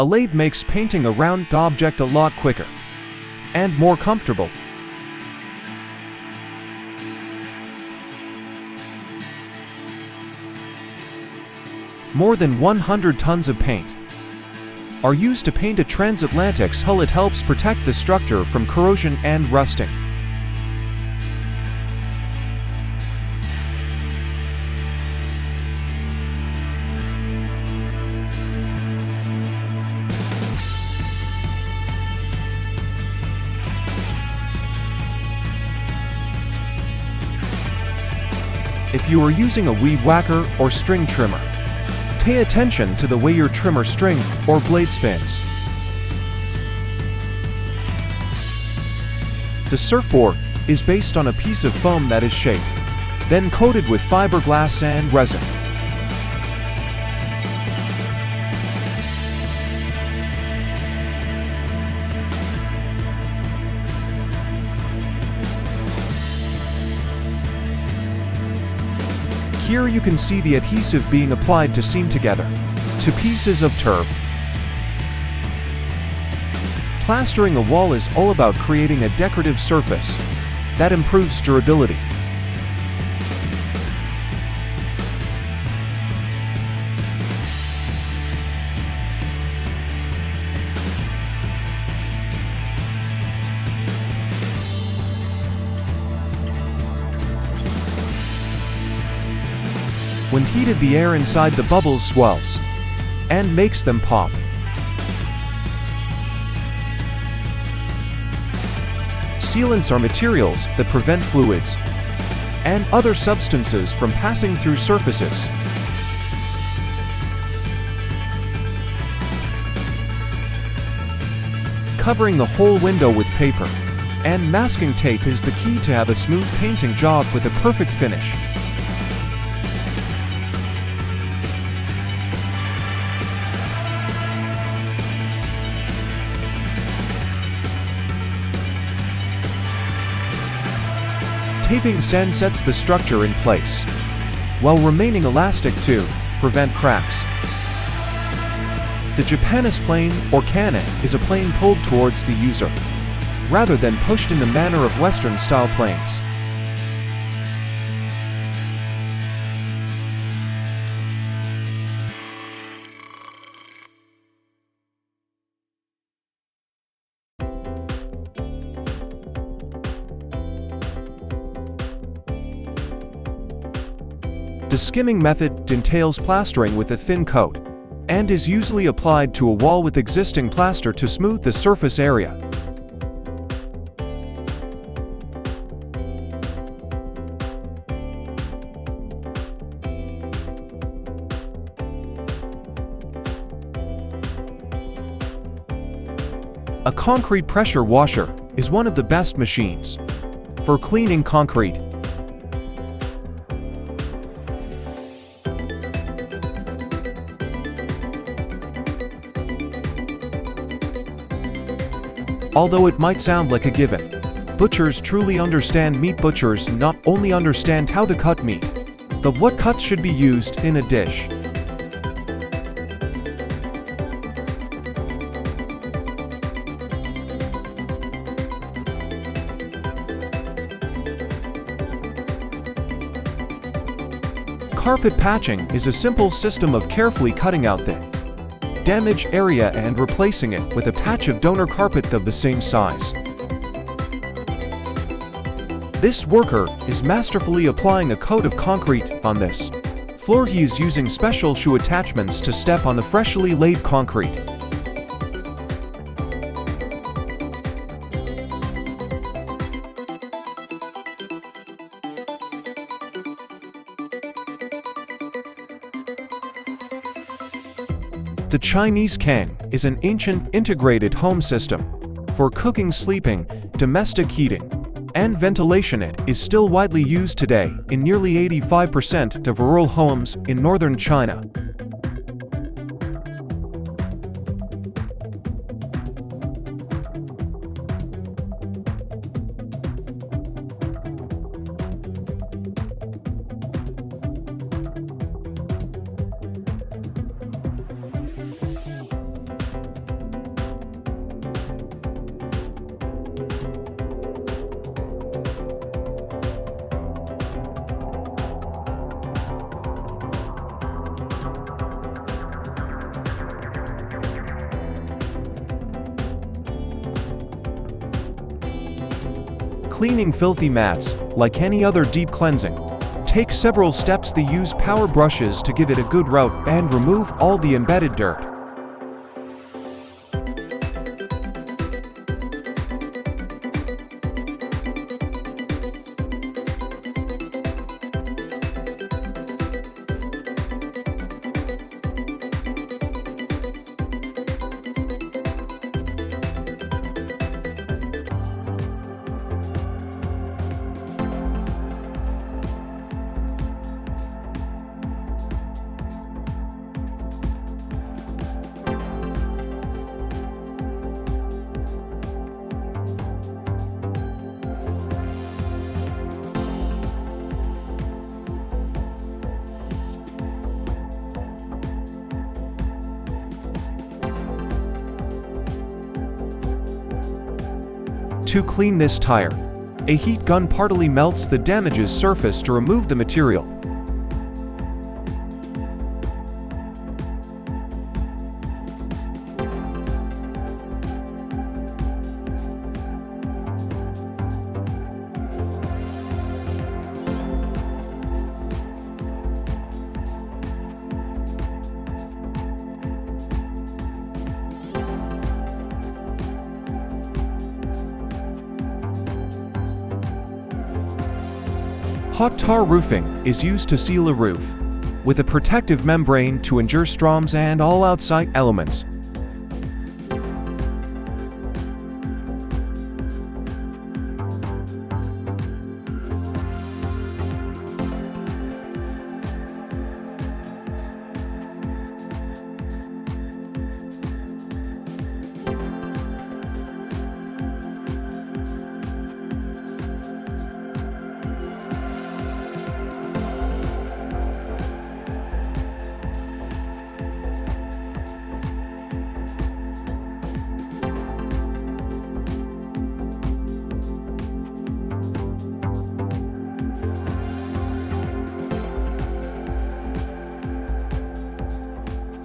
A lathe makes painting a round object a lot quicker and more comfortable. More than 100 tons of paint are used to paint a transatlantic's hull. It helps protect the structure from corrosion and rusting. If you are using a weed whacker or string trimmer, pay attention to the way your trimmer string or blade spins. The surfboard is based on a piece of foam that is shaped, then coated with fiberglass and resin. Here you can see the adhesive being applied to seam together to pieces of turf. Plastering a wall is all about creating a decorative surface that improves durability. When heated, the air inside the bubbles swells and makes them pop. Sealants are materials that prevent fluids and other substances from passing through surfaces. Covering the whole window with paper and masking tape is the key to have a smooth painting job with a perfect finish. Taping sand sets the structure in place, while remaining elastic to prevent cracks. The Japanese plane, or cane, is a plane pulled towards the user, rather than pushed in the manner of Western-style planes. The skimming method entails plastering with a thin coat and is usually applied to a wall with existing plaster to smooth the surface area. A concrete pressure washer is one of the best machines for cleaning concrete. Although it might sound like a given, butchers truly understand meat. Butchers not only understand how to cut meat, but what cuts should be used in a dish. Carpet patching is a simple system of carefully cutting out the damaged area and replacing it with a patch of donor carpet of the same size. This worker is masterfully applying a coat of concrete on this floor. He is using special shoe attachments to step on the freshly laid concrete. The Chinese can is an ancient integrated home system for cooking, sleeping, domestic heating, and ventilation. It is still widely used today in nearly 85% of rural homes in northern China. cleaning filthy mats, like any other deep cleansing, take several steps. Use power brushes to give it a good route and remove all the embedded dirt. To clean this tire, a heat gun partly melts the damaged surface to remove the material. Hot tar roofing is used to seal a roof with a protective membrane to ensure storms and all outside elements.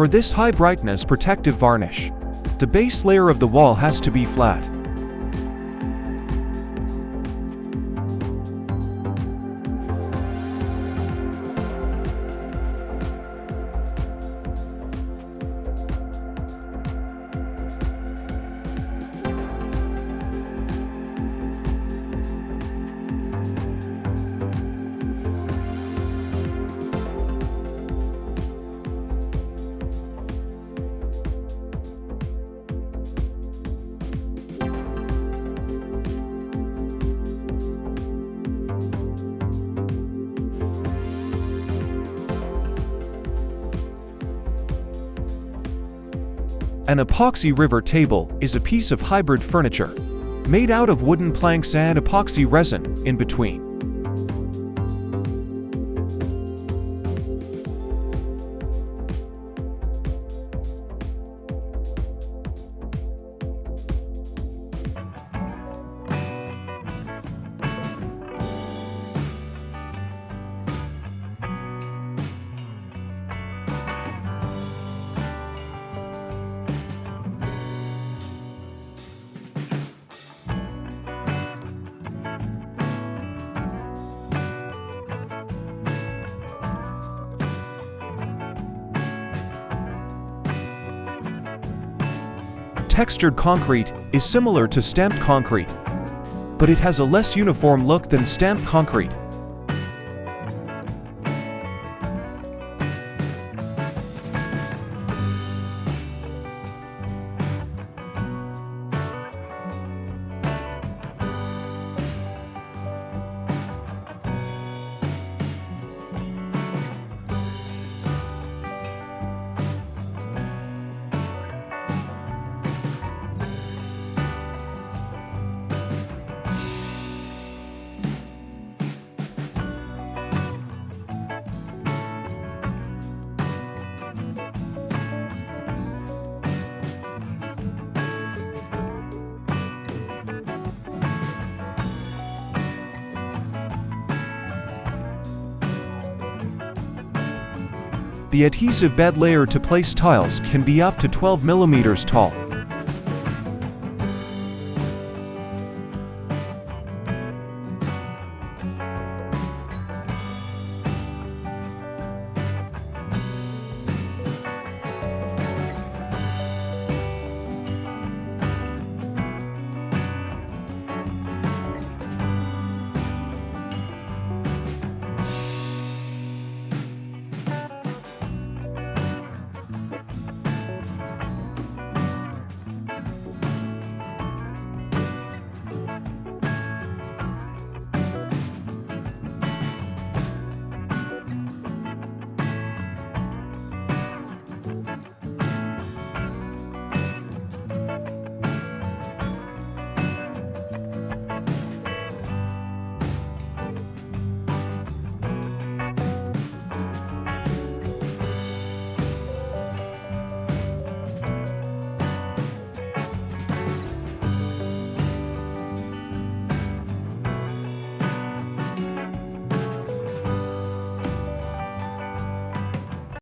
For this high brightness protective varnish, the base layer of the wall has to be flat. An epoxy river table is a piece of hybrid furniture made out of wooden planks and epoxy resin in between. Textured concrete is similar to stamped concrete, but it has a less uniform look than stamped concrete. The adhesive bed layer to place tiles can be up to 12 mm tall.